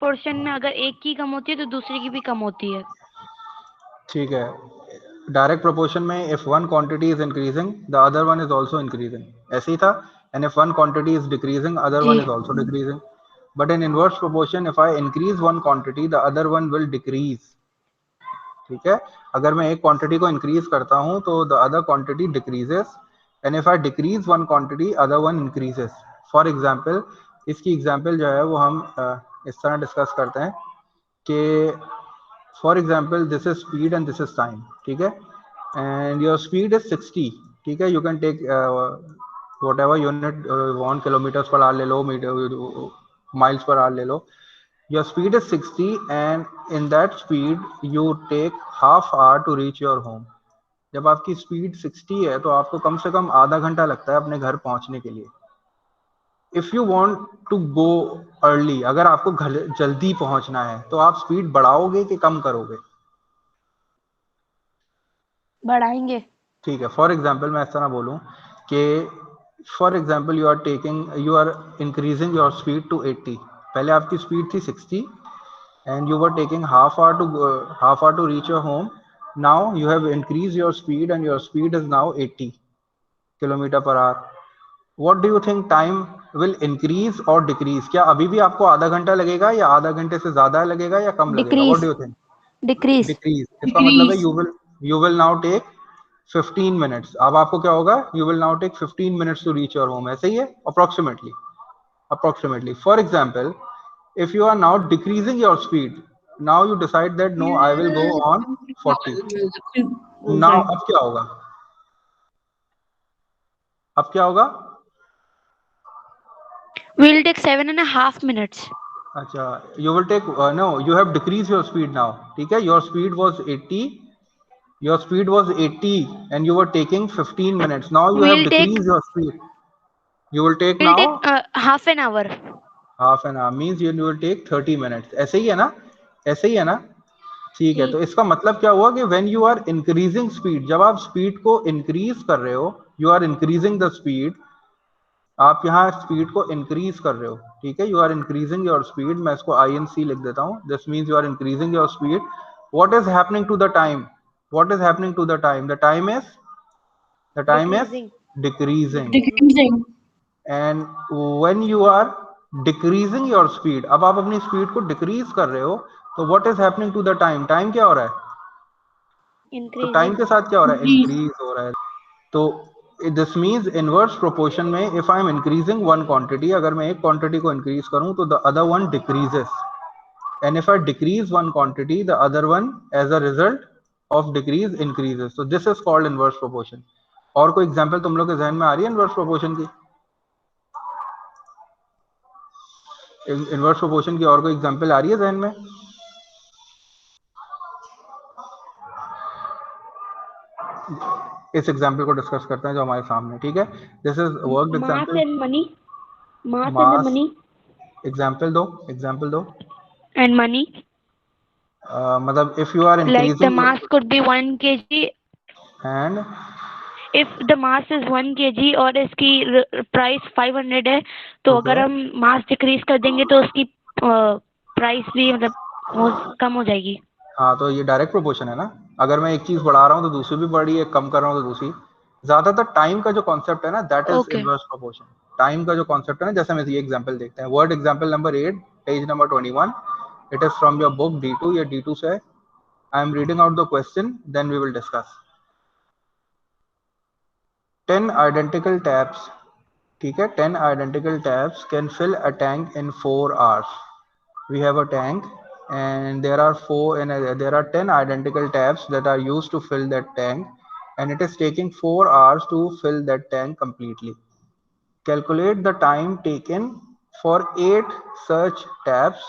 Portion में अगर एक की कम होती है तो दूसरे की भी कम होती है। ठीक है, डायरेक्ट प्रोपोर्शन में if one quantity is increasing the other one is also increasing, ऐसे ही था। And if one quantity is decreasing other one जी is also decreasing. But in inverse proportion if I increase one quantity the other one will decrease. ठीक है, अगर मैं एक quantity को इंक्रीज करता हूं तो the other quantity decreases, and if I decrease one quantity other one increases. For example, इसकी एग्जांपल जो है वो हम इस तरह डिस्कस करते हैं कि for example this is speed and this is time. ठीक है, एंड योर स्पीड इज 60। ठीक है, you can take whatever unit want, kilometres per hour ले लो, मीटर माइल्स पर आवर ले लो। Your speed is 60 and in that speed you take half hour to reach your home. जब आपकी speed 60 है तो आपको कम से कम आधा घंटा लगता है अपने घर पहुंचने के लिए। If you want to go early, अगर आपको घर जल्दी पहुंचना है तो आप स्पीड बढ़ाओगे कि कम करोगे? बढ़ाएंगे। ठीक है, फॉर एग्जाम्पल मैं इस तरह बोलूं कि for example you are increasing your speed to 80। पहले आपकी स्पीड थी 60 and you were taking half hour to reach your home. Now you have increased your speed and your speed is now 80 kilometer per hour. What do you think time will increase or decrease? क्या अभी भी आपको आधा घंटा लगेगा या आधा घंटे से ज्यादा लगेगा या कम लगेगा? What decrease. do you think? Decrease. Decrease। इसका मतलब है you will now take 15 minutes। अब आपको क्या होगा? You will now take 15 minutes to reach your home। ऐसे ही है approximately. For example, if you are now decreasing your speed, now you decide that no, I will go on 40। now अब क्या होगा? We'll take 7.5 minutes. अच्छा, you will take no, you have decreased your speed now। ठीक है, your speed was 80, and you were taking 15 minutes। now you have We'll take decreased your speed, you will take we'll now take half an hour. half an hour, means you will take 30 minutes। ऐसे ही है ना? ऐसे ही है ना? ठीक है, जी। तो इसका मतलब क्या हुआ कि when you are increasing speed, जब आप स्पीड को इंक्रीज कर रहे हो, you are increasing the speed. आप यहाँ स्पीड को इंक्रीज कर रहे हो। ठीक है, you are increasing your speed. मैं इसको INC लिख देता हूँ। This means you are increasing your speed. What is happening to the time? What is happening to the time? The time is decreasing. Decreasing. Decreasing. And when you are decreasing your speed, अब आप अपनी speed को decrease कर रहे हो, तो what is happening to the time? Time क्या हो रहा है? तो टाइम इंक्रीजिंग। के साथ क्या हो रहा है? Increase. इंक्रीज हो रहा है। तो दिस मीन्स इनवर्स प्रोपोर्शन में if I am increasing one quantity, अगर मैं एक क्वांटिटी को इंक्रीज करूं तो the other one decreases, and if I decrease one quantity the other one as a result of decrease increases. तो this is called inverse proportion. और कोई example तुम लोग के जहन में आ रही है इनवर्स प्रोपोर्शन की? इनवर्स प्रोपोर्शन की और कोई एग्जांपल आ रही है जहन में? इस एग्जांपल को डिस्कस करते हैं जो हमारे सामने। ठीक है, this is worked mass example. And money. Mass and mass, money. Example दो। And money. मतलब if you are Like the increasing mass could be 1 kg. And If the mass is 1 kg और इसकी प्राइस 500 है, तो okay, अगर हम मास decrease कर देंगे तो उसकी प्राइस भी मतलब कम हो जाएगी। हाँ, तो ये डायरेक्ट प्रोपोर्शन है ना। अगर मैं एक चीज बढ़ा रहा हूँ तो दूसरी भी बढ़ी है, कम कर रहा हूँ तो दूसरी। ज्यादातर टाइम का जो कॉन्सेप्ट है ना, that is okay. Inverse proportion. Time का जो कॉन्सेप्ट है ना, जैसे हम ये एग्जांपल देखते हैं, word example number 8, page number 21। It is from your book D2, ये D2 से है। I am reading out the question, then we will discuss. 10 identical taps, ठीक है, 10 identical taps can fill a tank in 4 hours। We have a tank and there are 10 identical taps that are used to fill that tank, and it is taking 4 hours to fill that tank completely। Calculate the time taken for 8 such taps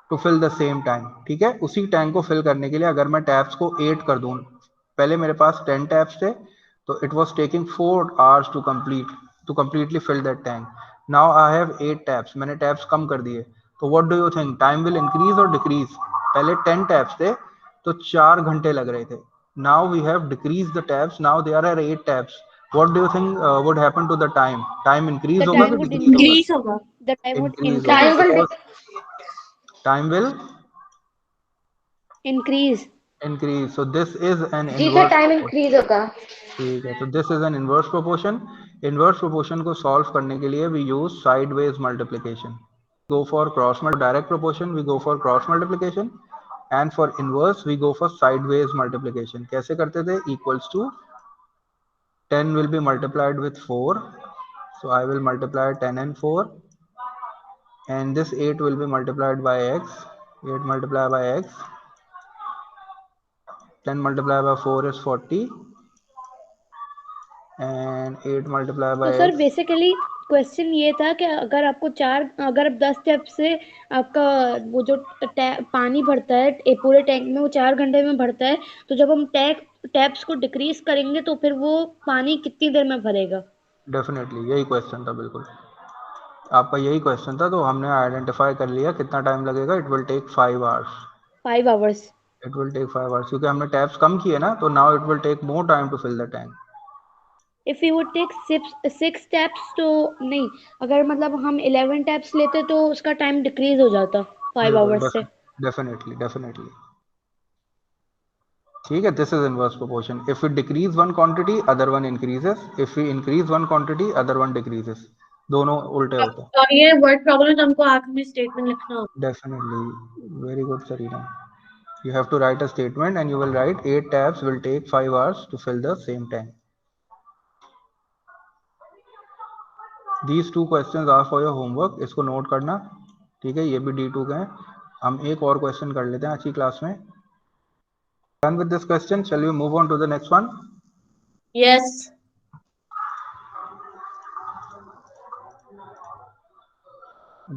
to fill the same tank. ठीक है, उसी tank को fill करने के लिए अगर मैं taps को 8 कर दूं, पहले मेरे पास 10 टैप्स थे, तो it was taking 4 hours to completely fill that tank. Now I have 8 taps, मैंने टैप्स कम कर दिए, तो what do you think, time will increase और डिक्रीज? पहले 10 टैप्स थे तो 4 घंटे लग रहे थे। Now we have decrease the taps, now there are 8 taps. What do you think would happen to the time? Time increase The होगा time कि would डिक्रीज होगा? increase. Increase होगा. The time would increase increase. होगा, Time will because time will increase. So this is an जी sir inverse time proportion. Increase होगा. ठीक है, तो this is an inverse proportion. Inverse proportion को solve करने के लिए we use sideways multiplication. Go for cross direct proportion we go for cross multiplication, and for inverse we go for sideways multiplication. कैसे करते थे? Equals to 10 will be multiplied with 4, so I will multiply 10 and 4, and this 8 will be multiplied by x. 8 multiplied by x, 10 multiplied by 4 is 40, and 8 multiplied by तो sir x. Basically question ये था कि अगर आपको अगर आप 10 step से आपका वो जो पानी भरता है पूरे टैंक में, वो 4 घंटे में भरता है, तो जब हम टैप्स को डिक्रीज करेंगे तो फिर वो पानी कितनी देर में भरेगा? डेफिनेटली यही क्वेश्चन था, बिल्कुल आपका यही क्वेश्चन था. तो हमने आइडेंटिफाई कर लिया कितना टाइम लगेगा. It will take 5 hours. 5 hours. It will take 5 hours क्योंकि हमने टैप्स कम किए ना, तो now it will take more time to fill the tank. If you would take 6 steps तो नहीं, अगर मतलब हम 11 टैप्स लेते तो उसका टाइम डिक्रीज हो जाता 5 hours से. डेफिनेटली. ठीक है, this is inverse proportion. If we decrease one quantity other one increases, if we increase one quantity other one decreases. दोनों उल्टे होते हैं. और ये वर्ड प्रॉब्लम हमको आखिर में स्टेटमेंट लिखना होगा. Definitely, very good Sarina. You have to write a statement and you will write 8 taps will take 5 hours to fill the same tank. These two questions are for your homework. इसको note करना. ठीक है, ये भी D2 के हैं. हम एक और क्वेश्चन कर लेते हैं आज की क्लास में. Done with this question, shall we move on to the next one? Yes.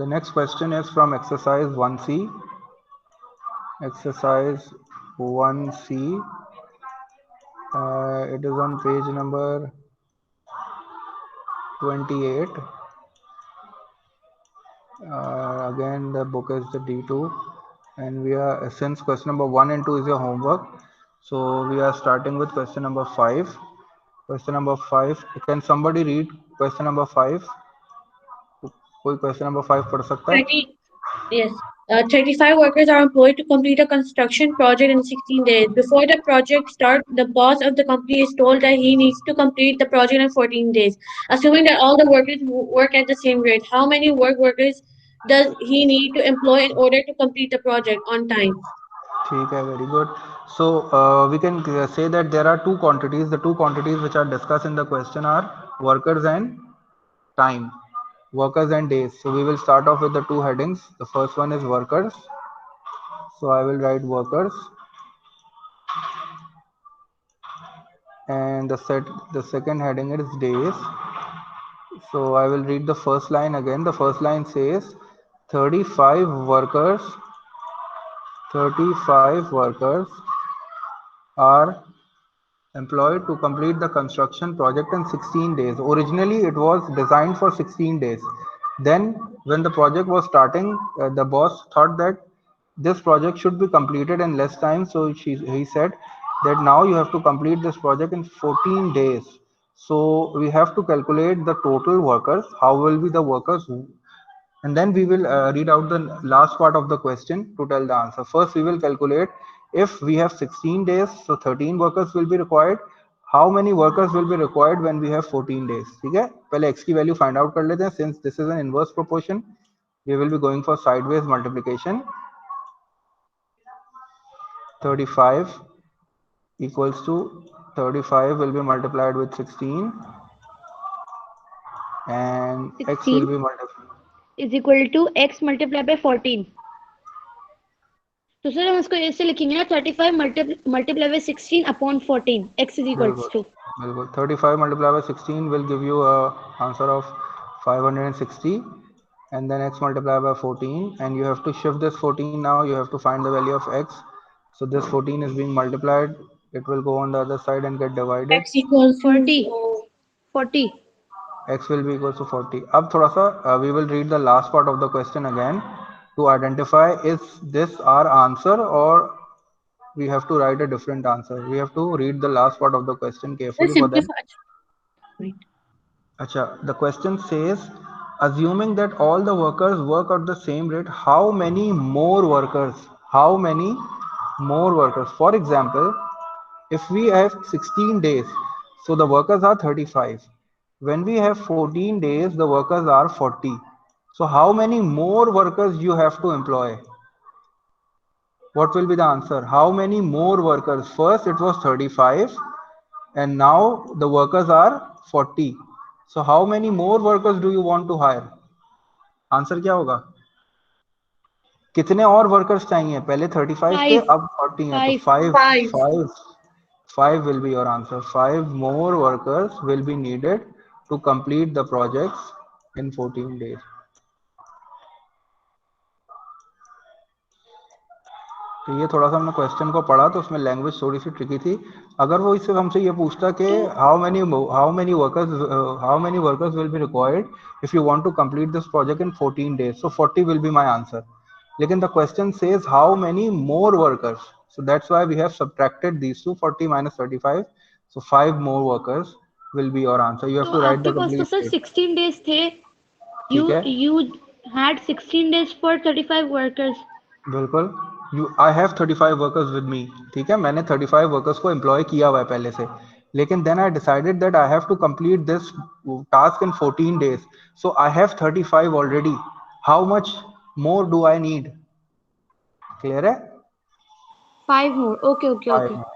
The next question is from exercise 1C. Exercise 1C. It is on page number 28. Again, the book is the D2, and we are, since question number 1 and 2 is your homework, so we are starting with question number 5. Question number 5. Can somebody read question number 5? कोई question number 5 पढ़ सकता है? Yes. 35 workers are employed to complete a construction project in 16 days. Before the project starts, the boss of the company is told that he needs to complete the project in 14 days. Assuming that all the workers work at the same rate, how many workers does he need to employ in order to complete the project on time? ठीक है, very good. So we can say that there are two quantities. The two quantities which are discussed in the question are workers and time. Workers and days. So we will start off with the two headings. The first one is workers. So I will write workers, and the second heading is days. So I will read the first line again. The first line says 35 workers are employed to complete the construction project in 16 days. Originally it was designed for 16 days. Then when the project was starting, the boss thought that this project should be completed in less time, so he said that now you have to complete this project in 14 days. So we have to calculate the total workers. How will be the workers? And then we will read out the last part of the question to tell the answer. First we will calculate, if we have 16 days, so 13 workers will be required. How many workers will be required when we have 14 days? ठीक है, पहले x की value find out कर लेते हैं. Since this is an inverse proportion, we will be going for sideways multiplication. 35 equals to 35 will be multiplied with 16, and 16 x will be multiplied is equal to x multiplied by 14. तो sir हम इसको ऐसे लिखेंगे ना, 35 multiplied by 16 upon 14. X is equals to. बिल्कुल 35 multiplied by 16 will give you a answer of 560, and then x multiplied by 14, and you have to shift this 14. Now you have to find the value of x. So this 14 is being multiplied. It will go on the other side and get divided. X equals 40. X will be equal to 40. अब थोड़ा सा we will read the last part of the question again to identify is this our answer or we have to write a different answer. We have to read the last part of the question carefully for them. Wait. Acha, the question says assuming that all the workers work at the same rate, how many more workers? How many more workers? For example, if we have 16 days, so the workers are 35. When we have 14 days, the workers are 40. So how many more workers you have to employ? What will be the answer? How many more workers? First it was 35 and now the workers are 40. So how many more workers do you want to hire? Answer क्या होगा? कितने और workers चाहिए? पहले 35 थे, अब 40 हैं, तो 5 will be your answer. 5 more workers will be needed to complete the projects in 14 days. तो ये थोड़ा सा हमने क्वेश्चन को पढ़ा तो उसमें लैंग्वेज थोड़ी सी ट्रिकी थी. अगर वो इससे हमसे ये पूछता कि how many workers will be required if you want to complete this project in 14 days, so 40 will be my answer. लेकिन the question says how many more workers, so that's why we have subtracted these two, 40 minus 35, so 5 more workers will be your answer. You have to write the complete sir statement. 16 days थे. You had 16 days for 35 workers. बिल्कुल. I have 35 workers with me. ठीक है, मैंने 35 workers को employ किया हुआ है पहले से. लेकिन then I decided that I have to complete this task in 14 days. So I have 35 already. How much more do I need? Clear है? 5 more. Okay. 5 more.